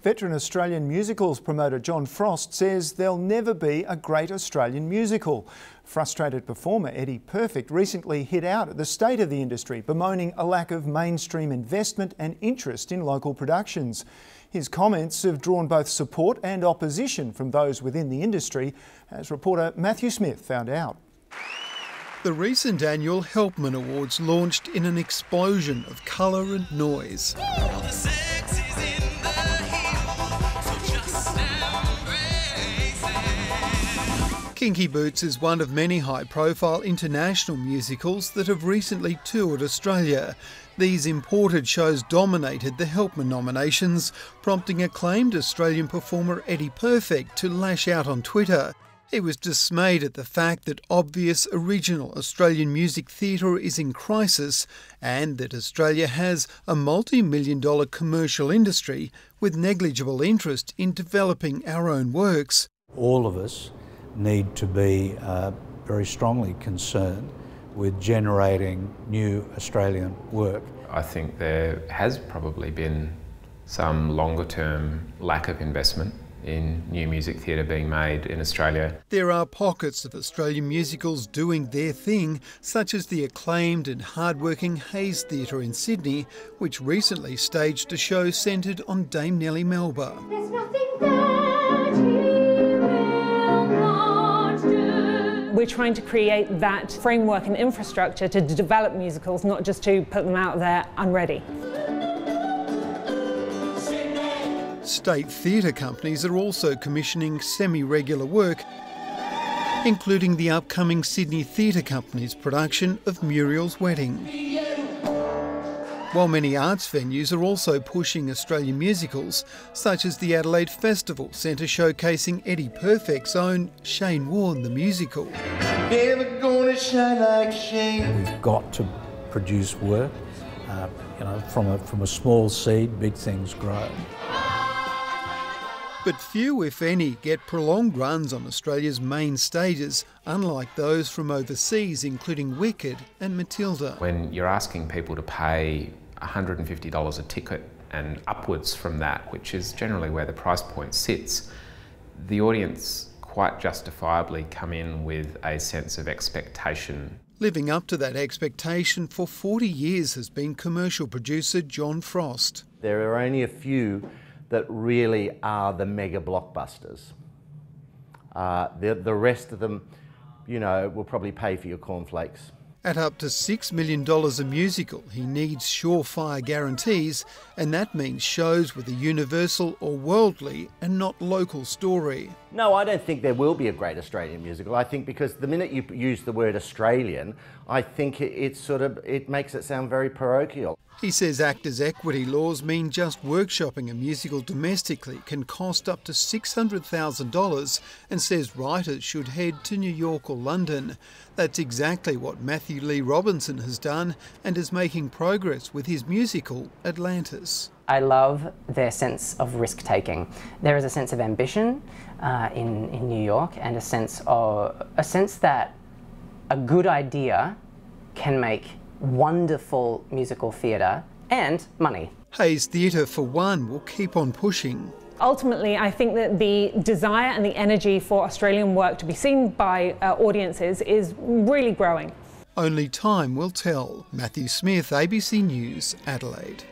Veteran Australian musicals promoter John Frost says there'll never be a great Australian musical. Frustrated performer Eddie Perfect recently hit out at the state of the industry, bemoaning a lack of mainstream investment and interest in local productions. His comments have drawn both support and opposition from those within the industry, as reporter Matthew Smith found out. The recent annual Helpman Awards launched in an explosion of colour and noise. Kinky Boots is one of many high-profile international musicals that have recently toured Australia. These imported shows dominated the Helpman nominations, prompting acclaimed Australian performer Eddie Perfect to lash out on Twitter. He was dismayed at the fact that obvious original Australian music theatre is in crisis and that Australia has a multi-million-dollar commercial industry with negligible interest in developing our own works. All of us need to be very strongly concerned with generating new Australian work. I think there has probably been some longer term lack of investment in new music theatre being made in Australia. There are pockets of Australian musicals doing their thing, such as the acclaimed and hard-working Hayes Theatre in Sydney, which recently staged a show centred on Dame Nellie Melba. There's nothing that he will not do. We're trying to create that framework and infrastructure to develop musicals, not just to put them out there unready. State theatre companies are also commissioning semi-regular work, including the upcoming Sydney Theatre Company's production of Muriel's Wedding. While many arts venues are also pushing Australian musicals, such as the Adelaide Festival Centre showcasing Eddie Perfect's own Shane Warne the Musical. Never gonna shine like Shane. We've got to produce work. From a small seed, big things grow. But few, if any, get prolonged runs on Australia's main stages, unlike those from overseas, including Wicked and Matilda. When you're asking people to pay $150 a ticket and upwards from that, which is generally where the price point sits, the audience quite justifiably come in with a sense of expectation. Living up to that expectation for 40 years has been commercial producer John Frost. There are only a few that really are the mega blockbusters. The rest of them, will probably pay for your cornflakes. At up to $6 million a musical, he needs surefire guarantees, and that means shows with a universal or worldly and not local story. No, I don't think there will be a great Australian musical. I think because the minute you use the word Australian, I think it makes it sound very parochial. He says actors' equity laws mean just workshopping a musical domestically can cost up to $600,000 and says writers should head to New York or London. That's exactly what Matthew Lee Robinson has done and is making progress with his musical, Atlantis. I love their sense of risk-taking. There is a sense of ambition in New York and a sense that a good idea can make wonderful musical theatre and money. Hayes Theatre, for one, will keep on pushing. Ultimately, I think that the desire and the energy for Australian work to be seen by audiences is really growing. Only time will tell. Matthew Smith, ABC News, Adelaide.